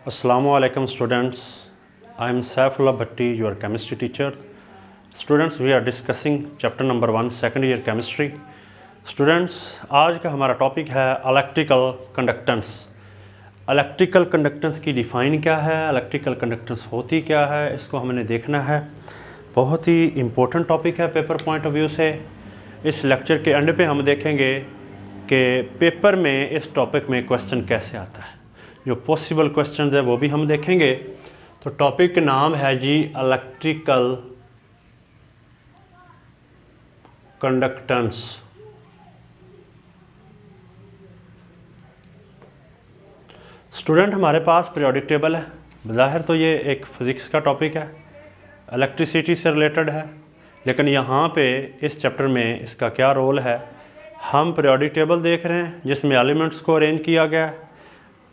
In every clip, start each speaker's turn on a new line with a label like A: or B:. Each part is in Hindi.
A: Assalamualaikum students. I am Saifullah Bhatti, your chemistry teacher. Students, we are discussing chapter number 1, second year chemistry. Students, आज का हमारा टॉपिक है इलेक्ट्रिकल कंडक्टेंस। इलेक्ट्रिकल कंडक्टेंस की डिफ़ाइन क्या है, इलेक्ट्रिकल कंडक्टेंस होती क्या है, इसको हमने देखना है। बहुत ही इम्पोर्टेंट टॉपिक है पेपर पॉइंट ऑफ व्यू से। इस लेक्चर के एंड पे हम देखेंगे कि पेपर में इस टॉपिक में क्वेश्चन कैसे आता है, जो पॉसिबल क्वेश्चंस है वो भी हम देखेंगे। तो टॉपिक का नाम है जी इलेक्ट्रिकल कंडक्टेंस। स्टूडेंट, हमारे पास पीरियोडिक टेबल है। ज़ाहिर तो ये एक फिज़िक्स का टॉपिक है, इलेक्ट्रिसिटी से रिलेटेड है, लेकिन यहाँ पे इस चैप्टर में इसका क्या रोल है। हम पीरियोडिक टेबल देख रहे हैं जिसमें एलिमेंट्स को अरेंज किया गया है,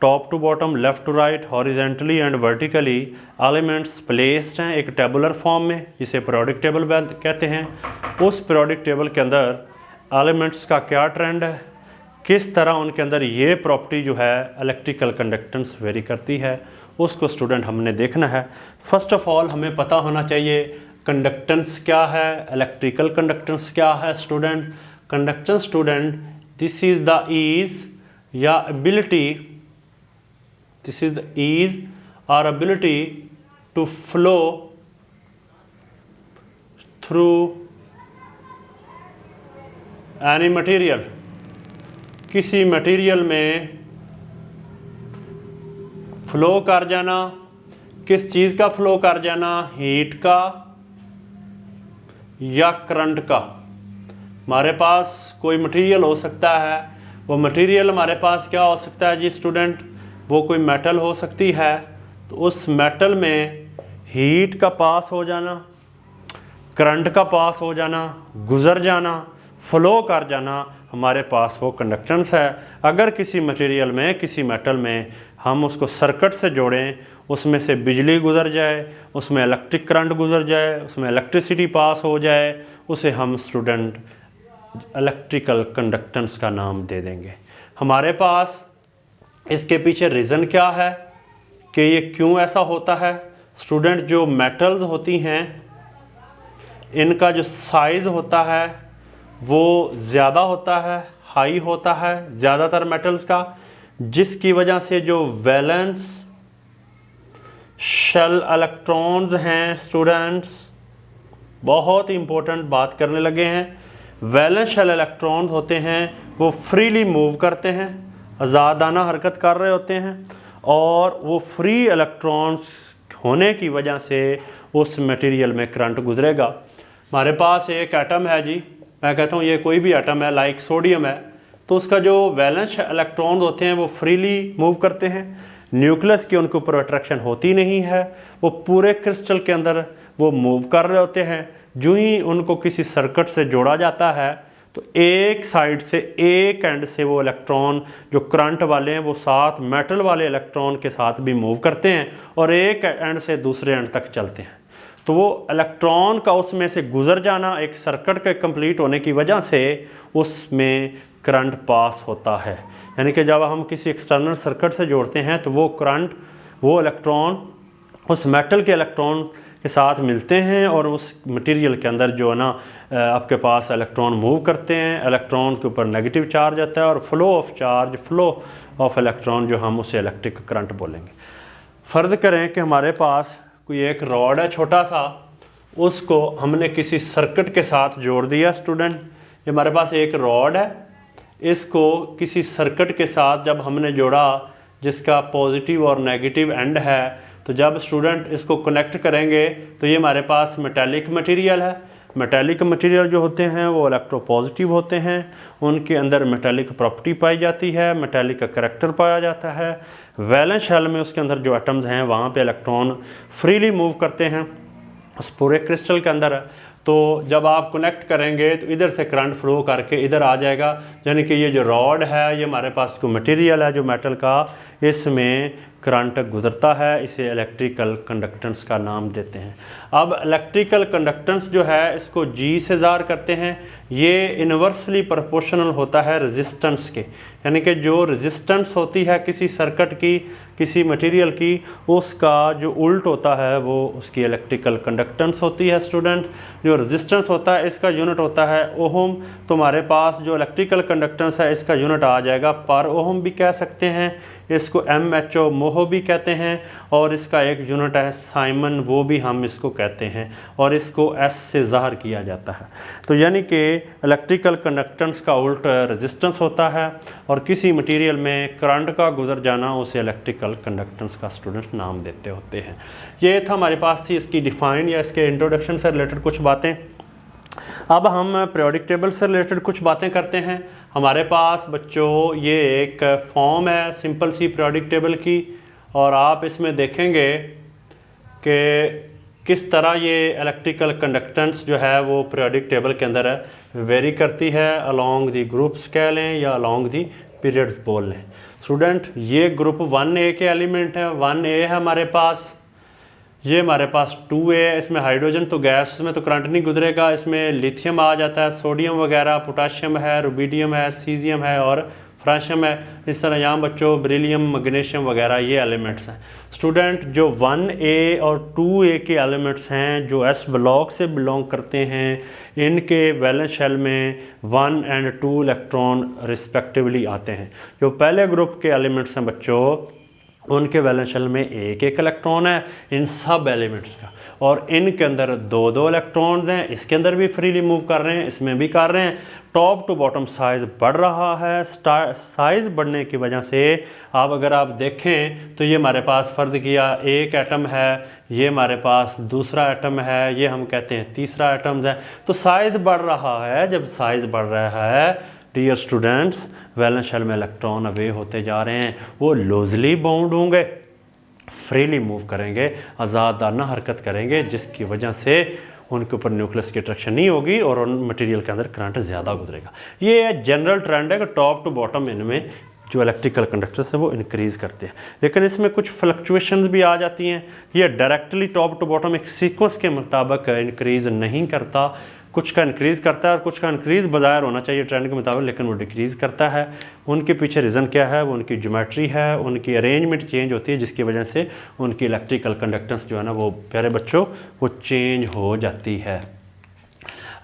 A: top to bottom, left to right, horizontally and vertically elements placed हैं एक टेबुलर फॉर्म में, जिसे पीरियोडिक टेबल कहते हैं। उस पीरियोडिक टेबल के अंदर एलिमेंट्स का क्या ट्रेंड है, किस तरह उनके अंदर ये प्रॉपर्टी जो है इलेक्ट्रिकल कंडक्टेंस वेरी करती है, उसको स्टूडेंट हमने देखना है। फर्स्ट ऑफ ऑल हमें पता होना चाहिए कंडक्टेंस क्या है, इलेक्ट्रिकल कंडक्टेंस क्या है। Student, conductance student this is the ease या ability, this is the ease or ability to flow through any material। किसी मटेरियल में फ्लो कर जाना। किस चीज़ का फ्लो कर जाना, हीट का या करंट का। हमारे पास कोई मटेरियल हो सकता है, वो मटेरियल हमारे पास क्या हो सकता है जी स्टूडेंट, वो कोई मेटल हो सकती है। तो उस मेटल में हीट का पास हो जाना, करंट का पास हो जाना, गुज़र जाना, फ्लो कर जाना, हमारे पास वो कंडक्टेंस है। अगर किसी मटेरियल में, किसी मेटल में हम उसको सर्किट से जोड़ें, उसमें से बिजली गुज़र जाए, उसमें इलेक्ट्रिक करंट गुज़र जाए, उसमें इलेक्ट्रिसिटी पास हो जाए, उसे हम स्टूडेंट इलेक्ट्रिकल कंडक्टेंस का नाम दे देंगे। हमारे पास इसके पीछे रीज़न क्या है कि ये क्यों ऐसा होता है। स्टूडेंट, जो मेटल्स होती हैं इनका जो साइज़ होता है वो ज़्यादा होता है, हाई होता है ज़्यादातर मेटल्स का, जिसकी वजह से जो वैलेंस शेल इलेक्ट्रॉन्स हैं स्टूडेंट्स, बहुत इम्पोर्टेंट बात करने लगे हैं। वैलेंस शेल इलेक्ट्रॉन्स होते हैं वो फ्रीली मूव करते हैं, आज़ादाना हरकत कर रहे होते हैं, और वो फ्री इलेक्ट्रॉन्स होने की वजह से उस मटेरियल में करंट गुजरेगा। हमारे पास एक एटम है जी, मैं कहता हूँ ये कोई भी एटम है, लाइक सोडियम है, तो उसका जो वैलेंस इलेक्ट्रॉन होते हैं वो फ्रीली मूव करते हैं। न्यूक्लियस की उनके ऊपर अट्रैक्शन होती नहीं है, वो पूरे क्रिस्टल के अंदर वो मूव कर रहे होते हैं। जो ही उनको किसी सर्किट से जोड़ा जाता है तो एक साइड से, एक एंड से वो इलेक्ट्रॉन जो करंट वाले हैं वो साथ मेटल वाले इलेक्ट्रॉन के साथ भी मूव करते हैं और एक एंड से दूसरे एंड तक चलते हैं। तो वो इलेक्ट्रॉन का उसमें से गुजर जाना एक सर्किट के कंप्लीट होने की वजह से उसमें करंट पास होता है। यानी कि जब हम किसी एक्सटर्नल सर्किट से जोड़ते हैं तो वो करंट, वो इलेक्ट्रॉन उस मेटल के इलेक्ट्रॉन के साथ मिलते हैं और उस मटेरियल के अंदर जो है ना आपके पास इलेक्ट्रॉन मूव करते हैं। इलेक्ट्रॉन के ऊपर नेगेटिव चार्ज आता है और flow of charge, flow of electron जो हम उसे इलेक्ट्रिक करंट बोलेंगे। फ़र्ज़ करें कि हमारे पास कोई एक रॉड है छोटा सा, उसको हमने किसी सर्किट के साथ जोड़ दिया। स्टूडेंट, ये हमारे पास एक रॉड है, इसको किसी सर्किट के साथ जब हमने जोड़ा जिसका पॉजिटिव और नेगेटिव एंड है, तो जब स्टूडेंट इसको कनेक्ट करेंगे तो ये हमारे पास मेटालिक मटेरियल है। मेटालिक मटेरियल जो होते हैं वो इलेक्ट्रोपॉजिटिव होते हैं, उनके अंदर मेटालिक प्रॉपर्टी पाई जाती है, मेटालिक का करैक्टर पाया जाता है। वैलेंस शेल में उसके अंदर जो एटम्स हैं वहाँ पे इलेक्ट्रॉन फ्रीली मूव करते हैं उस पूरे क्रिस्टल के अंदर। तो जब आप कनेक्ट करेंगे तो इधर से करंट फ्लो करके इधर आ जाएगा। यानी कि ये जो रॉड है ये हमारे पास जो मटेरियल है, जो मेटल का, इसमें करंट गुजरता है, इसे इलेक्ट्रिकल कंडक्टेंस का नाम देते हैं। अब इलेक्ट्रिकल कंडक्टेंस जो है इसको G से ज़ाहिर करते हैं। ये इन्वर्सली प्रोपोर्शनल होता है रेजिस्टेंस के, यानी कि जो रेजिस्टेंस होती है किसी सर्किट की, किसी मटेरियल की, उसका जो उल्ट होता है वो उसकी इलेक्ट्रिकल कंडक्टेंस होती है स्टूडेंट। जो रेजिस्टेंस होता है इसका यूनिट होता है ओहम। तुम्हारे पास जो इलेक्ट्रिकल कंडक्टेंस है इसका यूनिट आ जाएगा पर ओहम भी कह सकते हैं, इसको MHO मोहो भी कहते हैं, और इसका एक यूनिट है साइमन, वो भी हम इसको कहते हैं, और इसको S से ज़ाहिर किया जाता है। तो यानी कि इलेक्ट्रिकल कंडक्टेंस का उल्ट रेजिस्टेंस होता है, और किसी मटेरियल में करंट का गुजर जाना उसे इलेक्ट्रिकल कंडक्टेंस का स्टूडेंट नाम देते होते हैं। ये था हमारे पास थी इसकी डिफ़ाइन या इसके इंट्रोडक्शन से रिलेटेड कुछ बातें। अब हम पीरियोडिक टेबल से रिलेटेड कुछ बातें करते हैं। हमारे पास बच्चों ये एक फॉर्म है सिंपल सी पीरियोडिक टेबल की, और आप इसमें देखेंगे कि किस तरह ये इलेक्ट्रिकल कंडक्टेंस जो है वो पीरियोडिक टेबल के अंदर वेरी करती है अलोंग दी ग्रुप्स कह लें या अलोंग दी पीरियड्स बोल लें। स्टूडेंट ये ग्रुप 1A के एलिमेंट है, 1A है हमारे पास, ये हमारे पास 2A है, इसमें हाइड्रोजन तो गैस, उसमें तो करंट नहीं गुजरेगा, इसमें लिथियम आ जाता है, सोडियम वगैरह, पोटाशियम है, रुबिडियम है, सीजियम है और फ्रांशियम है। इस तरह यहाँ बच्चों बेरिलियम, मैग्नीशियम वगैरह ये एलिमेंट्स हैं। स्टूडेंट जो 1A और 2A के एलिमेंट्स हैं जो S ब्लॉक से बिलोंग करते हैं, इनके वैलेंस शेल में 1 और 2 इलेक्ट्रॉन रिस्पेक्टिवली आते हैं। जो पहले ग्रुप के एलिमेंट्स हैं बच्चों उनके वैलेंस शेल में एक इलेक्ट्रॉन है इन सब एलिमेंट्स का, और इनके अंदर 2 इलेक्ट्रॉन्स हैं। इसके अंदर भी फ्रीली मूव कर रहे हैं, इसमें भी कर रहे हैं। टॉप टू बॉटम साइज़ बढ़ रहा है। साइज़ बढ़ने की वजह से अब अगर आप देखें तो ये हमारे पास फ़र्ज़ किया एक एटम है, ये हमारे पास दूसरा एटम है, ये हम कहते हैं तीसरा एटम्स है। तो साइज़ बढ़ रहा है। जब साइज़ बढ़ रहा है डियर स्टूडेंट्स, वैलेंस शेल में इलेक्ट्रॉन अवे होते जा रहे हैं, वो लूजली बाउंड होंगे, फ्रीली मूव करेंगे, आज़ादाना हरकत करेंगे, जिसकी वजह से उनके ऊपर न्यूक्लियस की अट्रैक्शन नहीं होगी और उन मटेरियल के अंदर करंट ज़्यादा गुजरेगा। ये जनरल ट्रेंड है कि टॉप टू बॉटम इनमें जो इलेक्ट्रिकल कंडक्टर्स है वो इंक्रीज़ करते हैं, लेकिन इसमें कुछ फ्लक्चुएशंस भी आ जाती हैं। ये डायरेक्टली टॉप टू बॉटम एक सीक्वेंस के मुताबिक इंक्रीज़ नहीं करता, कुछ का इंक्रीज़ करता है और कुछ का इंक्रीज़ बाज़ाहिर होना चाहिए ट्रेंड के मुताबिक, लेकिन वो डिक्रीज़ करता है। उनके पीछे रीज़न क्या है? वो उनकी ज्योमेट्री है, उनकी अरेंजमेंट चेंज होती है, जिसकी वजह से उनकी इलेक्ट्रिकल कंडक्टेंस जो है ना वो प्यारे बच्चों वो चेंज हो जाती है।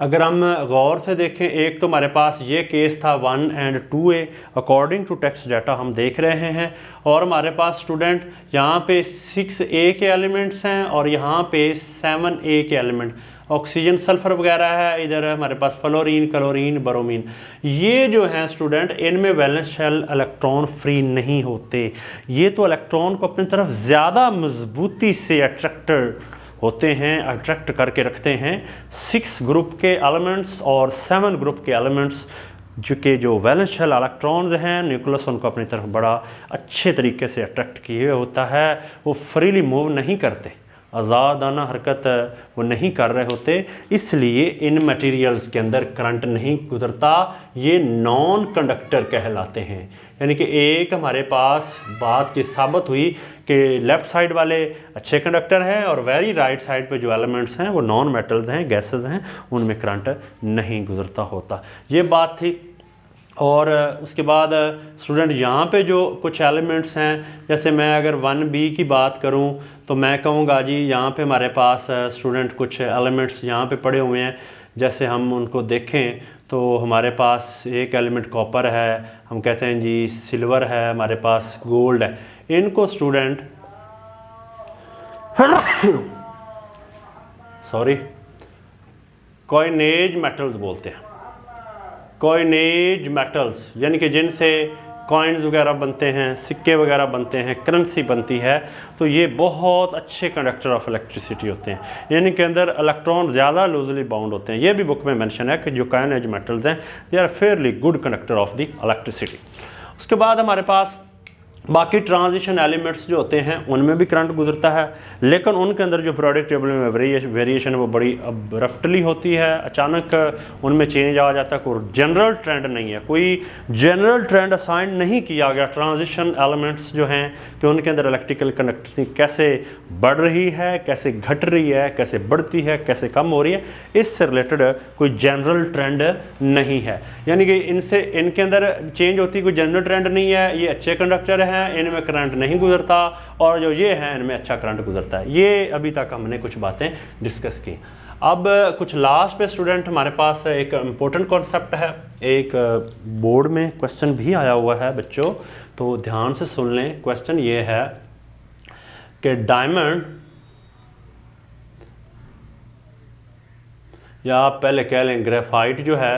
A: अगर हम गौर से देखें, एक तो हमारे पास ये केस था 1 और 2A according to text data हम देख रहे हैं, और हमारे पास स्टूडेंट यहाँ पे 6A के एलिमेंट्स हैं और यहाँ पे 7A के एलिमेंट, ऑक्सीजन, सल्फर वगैरह है, इधर हमारे पास फ्लोरीन, क्लोरीन, ब्रोमीन। ये जो हैं स्टूडेंट इनमें वैलेंस शेल इलेक्ट्रॉन फ्री नहीं होते। ये तो इलेक्ट्रॉन को अपनी तरफ ज़्यादा मजबूती से अट्रैक्टेड होते हैं, अट्रैक्ट करके रखते हैं। 6 ग्रुप के एलिमेंट्स और 7 ग्रुप के एलिमेंट्स जो वैलेंस शेल इलेक्ट्रॉन्स हैं, न्यूक्लियस उनको अपनी तरफ बड़ा अच्छे तरीके से अट्रैक्ट किए होता है। वो फ्रीली मूव नहीं करते, आज़ादाना हरकत वो नहीं कर रहे होते, इसलिए इन मटेरियल्स के अंदर करंट नहीं गुजरता। ये नॉन कंडक्टर कहलाते हैं। यानी कि एक हमारे पास बात की साबित हुई कि लेफ़्ट साइड वाले अच्छे कंडक्टर हैं और वेरी राइट साइड पे जो एलिमेंट्स हैं वो नॉन मेटल्स हैं, गैसेस हैं, उनमें करंट नहीं गुजरता होता। ये बात थी। और उसके बाद स्टूडेंट यहाँ पे जो कुछ एलिमेंट्स हैं, जैसे मैं अगर 1B की बात करूँ तो मैं कहूँगा जी यहाँ पे हमारे पास स्टूडेंट कुछ एलिमेंट्स यहाँ पे पड़े हुए हैं। जैसे हम उनको देखें तो हमारे पास एक एलिमेंट कॉपर है, हम कहते हैं जी सिल्वर है, हमारे पास गोल्ड है। इनको स्टूडेंट कॉइनेज मेटल्स बोलते हैं। कॉइनेज मेटल्स यानी कि जिनसे कॉइन्स वगैरह बनते हैं, सिक्के वगैरह बनते हैं, करेंसी बनती है, तो ये बहुत अच्छे कंडक्टर ऑफ इलेक्ट्रिसिटी होते हैं। इनके अंदर इलेक्ट्रॉन ज़्यादा लूजली बाउंड होते हैं। ये भी बुक में मेंशन है कि जो कॉइनेज मेटल्स हैं they are fairly good conductor of the electricity. उसके बाद हमारे पास बाकी ट्रांजिशन एलिमेंट्स जो होते हैं उनमें भी करंट गुजरता है, लेकिन उनके अंदर जो पीरियोडिक टेबल में वेरिएशन है वो बड़ी अब्रप्टली होती है, अचानक उनमें चेंज आ जाता है। कोई जनरल ट्रेंड नहीं है, कोई जनरल ट्रेंड असाइन नहीं किया गया ट्रांजिशन एलिमेंट्स जो हैं कि उनके अंदर इलेक्ट्रिकल कंडक्टिविटी कैसे बढ़ रही है, कैसे घट रही है, कैसे बढ़ती है, कैसे कम हो रही है, इससे रिलेटेड कोई जनरल ट्रेंड नहीं है। यानी कि इनके अंदर चेंज होती कोई जनरल ट्रेंड नहीं है। ये अच्छे कंडक्टर हैं, इनमें करंट नहीं गुजरता, और जो ये हैं इनमें अच्छा करंट गुजरता है। ये अभी तक हमने कुछ बातें डिस्कस की। अब कुछ लास्ट पे स्टूडेंट हमारे पास एक इम्पोर्टेंट कॉन्सेप्ट है, एक बोर्ड में क्वेश्चन भी आया हुआ है बच्चों, तो ध्यान से सुन लें। क्वेश्चन ये है कि डायमंड, या आप पहले कह लें ग्रेफाइट जो है,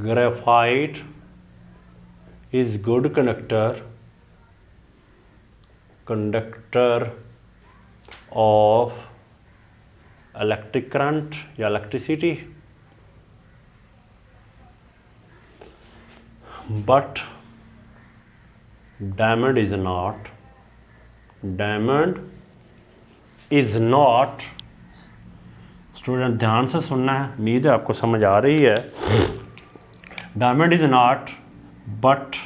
A: graphite is good conductor of electric current या electricity, but diamond is not student ध्यान से सुनना है, उम्मीद है आपको समझ आ रही है। डायमंड इज नॉट, बट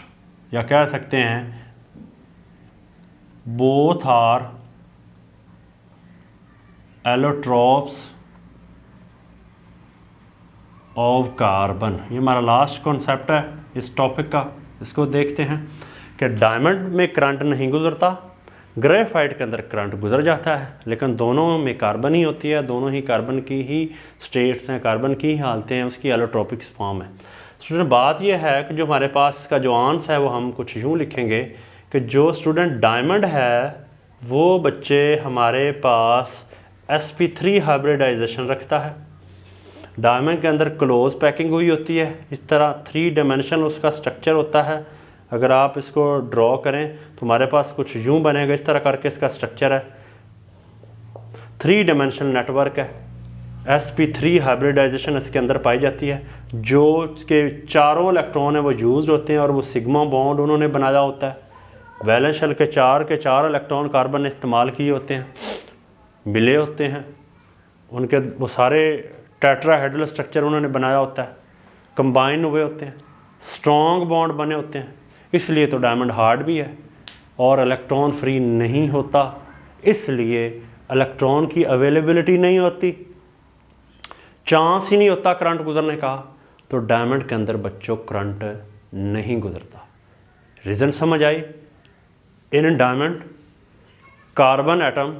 A: या कह सकते हैं both are allotropes of carbon. ये हमारा लास्ट कॉन्सेप्ट है इस टॉपिक का। इसको देखते हैं कि डायमंड में करंट नहीं गुजरता, ग्रेफाइट के अंदर करंट गुजर जाता है, लेकिन दोनों में कार्बन ही होती है, दोनों ही कार्बन की ही स्टेट्स हैं, कार्बन की ही हालतें हैं, उसकी एलोट्रोपिक फॉर्म है। स्टूडेंट बात यह है कि जो हमारे पास इसका जो आंसर है वो हम कुछ यूँ लिखेंगे कि जो स्टूडेंट डायमंड है वो बच्चे हमारे पास sp3 हाइब्रिडाइजेशन रखता है। डायमंड के अंदर क्लोज पैकिंग हुई होती है, इस तरह 3 डायमेंशनल उसका स्ट्रक्चर होता है। अगर आप इसको ड्रॉ करें तो हमारे पास कुछ यूँ बनेगा, इस तरह करके इसका स्ट्रक्चर है, 3 डायमेंशनल नेटवर्क है। sp3 हाइब्रिडाइजेशन इसके अंदर पाई जाती है। जो इसके चारों इलेक्ट्रॉन हैं वो यूज्ड होते हैं और वो सिग्मा बॉन्ड उन्होंने बनाया होता है। वैलेंस शेल के 4 इलेक्ट्रॉन कार्बन ने इस्तेमाल किए होते हैं, मिले होते हैं, उनके वो सारे टेट्राहेड्रल स्ट्रक्चर उन्होंने बनाया होता है, कंबाइन हुए होते हैं, स्ट्रॉन्ग बॉन्ड बने होते हैं। इसलिए तो डायमंड हार्ड भी है और इलेक्ट्रॉन फ्री नहीं होता, इसलिए इलेक्ट्रॉन की अवेलेबिलिटी नहीं होती, चांस ही नहीं होता करंट गुजरने का, तो डायमंड के अंदर बच्चों करंट नहीं गुजरता। रीज़न समझ आई? In diamond carbon atom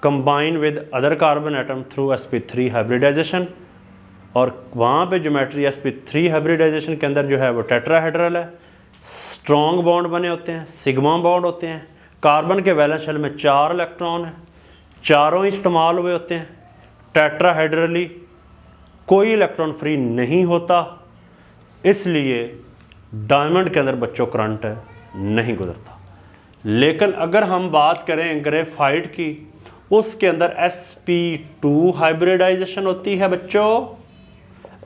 A: combine with other carbon atom through sp3 hybridization, और वहाँ पे ज्योमेट्री sp3 हाइब्रिडाइजेशन के अंदर जो है वो टेट्राहेड्रल है, स्ट्रॉन्ग बॉन्ड बने होते हैं, सिग्मा बॉन्ड होते हैं। कार्बन के वैलेंस शेल में 4 इलेक्ट्रॉन हैं, चारों इस्तेमाल हुए होते हैं टेट्राहेड्रली, कोई इलेक्ट्रॉन फ्री नहीं होता, इसलिए डायमंड के अंदर बच्चों करंट नहीं गुजरता। लेकिन अगर हम बात करें ग्रेफाइट की, उसके अंदर sp2 हाइब्रिडाइजेशन होती है बच्चों।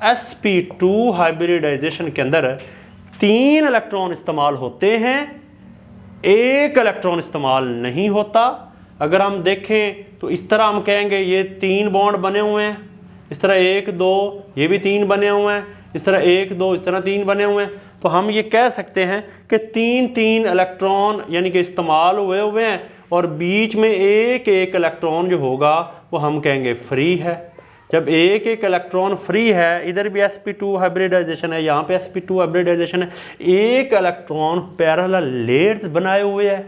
A: sp2 हाइब्रिडाइजेशन के अंदर 3 इलेक्ट्रॉन इस्तेमाल होते हैं, 1 इलेक्ट्रॉन इस्तेमाल नहीं होता। अगर हम देखें तो इस तरह हम कहेंगे ये 3 बॉन्ड बने हुए हैं, इस तरह 1 2, ये भी 3 बने हुए हैं, इस तरह 1 2, इस तरह 3 बने हुए हैं। तो हम ये कह सकते हैं कि 3 इलेक्ट्रॉन यानी कि इस्तेमाल हुए हैं, और बीच में 1 इलेक्ट्रॉन जो होगा वो हम कहेंगे फ्री है। जब 1 इलेक्ट्रॉन फ्री है, इधर भी sp2 हाइब्रिडाइजेशन है, यहाँ पे sp2 हाइब्रिडाइजेशन है, 1 इलेक्ट्रॉन पैरेलल लेयर्स बनाए हुए है,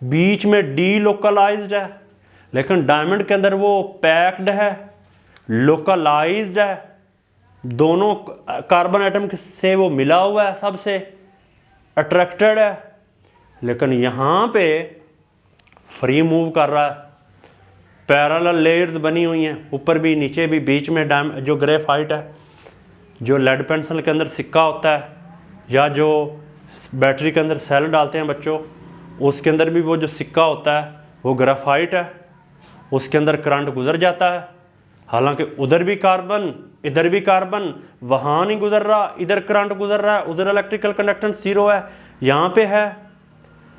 A: बीच में डीलोकलाइज्ड है। लेकिन डायमंड के अंदर वो पैक्ड है, लोकलाइज्ड है, दोनों कार्बन एटम से वो मिला हुआ है, सबसे अट्रैक्टेड है, लेकिन यहाँ पे फ्री मूव कर रहा है, पैरेलल लेयर्स बनी हुई हैं, ऊपर भी नीचे भी, बीच में जो ग्रेफाइट है, जो लेड पेंसिल के अंदर सिक्का होता है, या जो बैटरी के अंदर सेल डालते हैं बच्चों, उसके अंदर भी वो जो सिक्का होता है वो ग्रेफाइट है, उसके अंदर करंट गुजर जाता है। हालांकि उधर भी कार्बन, इधर भी कार्बन, वहाँ नहीं गुजर रहा, इधर करंट गुजर रहा है, उधर इलेक्ट्रिकल कंडक्टेंस 0 है, यहाँ पे है।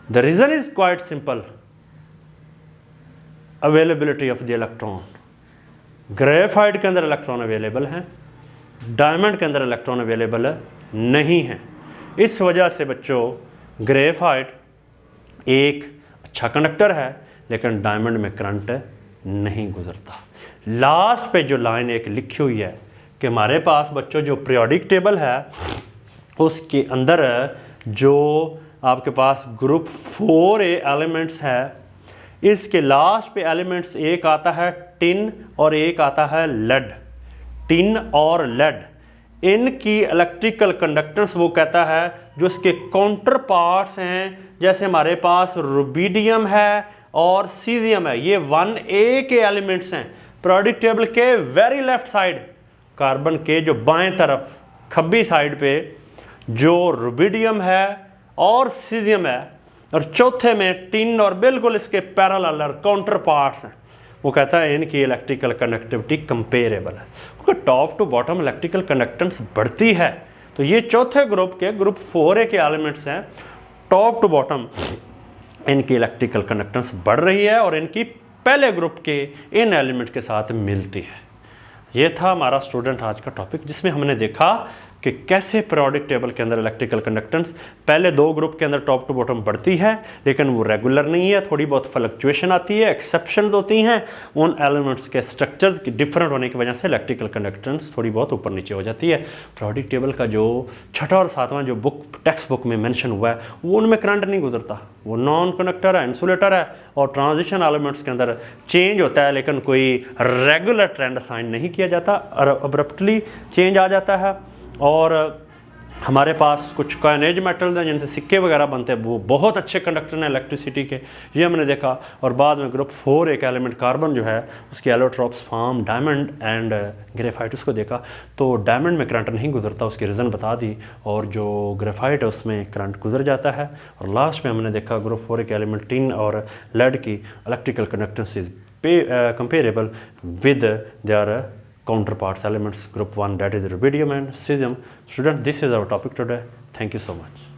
A: The reason is quite simple, availability of the electron. Graphite के अंदर इलेक्ट्रॉन अवेलेबल हैं, डायमंड के अंदर इलेक्ट्रॉन अवेलेबल नहीं है। इस वजह से बच्चों ग्रेफाइट एक अच्छा कंडक्टर है, लेकिन डायमंड में करंट नहीं गुजरता। लास्ट पे जो लाइन एक लिखी हुई है कि हमारे पास बच्चों जो पीरियोडिक टेबल है उसके अंदर जो आपके पास ग्रुप 4A एलिमेंट्स है, इसके लास्ट पे एलिमेंट्स एक आता है टिन और एक आता है लेड। टिन और लेड इनकी इलेक्ट्रिकल कंडक्टेंस वो कहता है जो इसके काउंटर पार्ट्स हैं, जैसे हमारे पास रुबिडियम है और सीजियम है, ये 1A के एलिमेंट्स हैं। पीरियोडिक टेबल के वेरी लेफ्ट साइड, कार्बन के जो बाएं तरफ खब्बी साइड पे जो रुबिडियम है और सीजियम है, और चौथे में टिन और बिल्कुल इसके पैरेलल काउंटर पार्ट्स हैं, वो कहता है इनकी इलेक्ट्रिकल कंडक्टिविटी कंपेरेबल है, क्योंकि top to bottom electrical conductance बढ़ती है। तो ये चौथे ग्रुप के ग्रुप 4A के एलिमेंट्स हैं, टॉप टू बॉटम इनकी इलेक्ट्रिकल कंडक्टेंस बढ़ रही है और इनकी पहले ग्रुप के इन एलिमेंट के साथ मिलती है। ये था हमारा स्टूडेंट आज का टॉपिक, जिसमें हमने देखा कि कैसे पीरियोडिक टेबल के अंदर इलेक्ट्रिकल कंडक्टेंस पहले दो ग्रुप के अंदर टॉप टू बॉटम बढ़ती है, लेकिन वो रेगुलर नहीं है, थोड़ी बहुत फ्लक्चुएशन आती है, एक्सेप्शंस होती हैं, उन एलिमेंट्स के स्ट्रक्चर्स की डिफरेंट होने की वजह से इलेक्ट्रिकल कंडक्टेंस थोड़ी बहुत ऊपर नीचे हो जाती है। पीरियोडिक टेबल का जो छठा और सातवां जो बुक टेक्स्ट बुक में मेंशन हुआ है वो उनमें करंट नहीं गुजरता, वो नॉन कंडक्टर है, इंसुलेटर है, और ट्रांजिशन एलिमेंट्स के अंदर चेंज होता है, लेकिन कोई रेगुलर ट्रेंड असाइन नहीं किया जाता, अब्रप्टली चेंज आ जाता है। और हमारे पास कुछ कॉइनेज मेटल्स हैं जिनसे सिक्के वगैरह बनते हैं, वो बहुत अच्छे कंडक्टर हैं इलेक्ट्रिसिटी के, ये हमने देखा। और बाद में ग्रुप 4 एक एलिमेंट कार्बन जो है उसके allotropes form diamond and graphite, उसको देखा तो डायमंड में करंट नहीं गुजरता, उसकी रीज़न बता दी, और जो ग्रेफाइट है उसमें करंट गुजर जाता है। और लास्ट में हमने देखा ग्रुप 4 एक एलिमेंट टिन और लेड की electrical conductance is comparable with their counterparts elements group 1, that is rubidium and cesium. Students, this is our topic today. Thank you so much.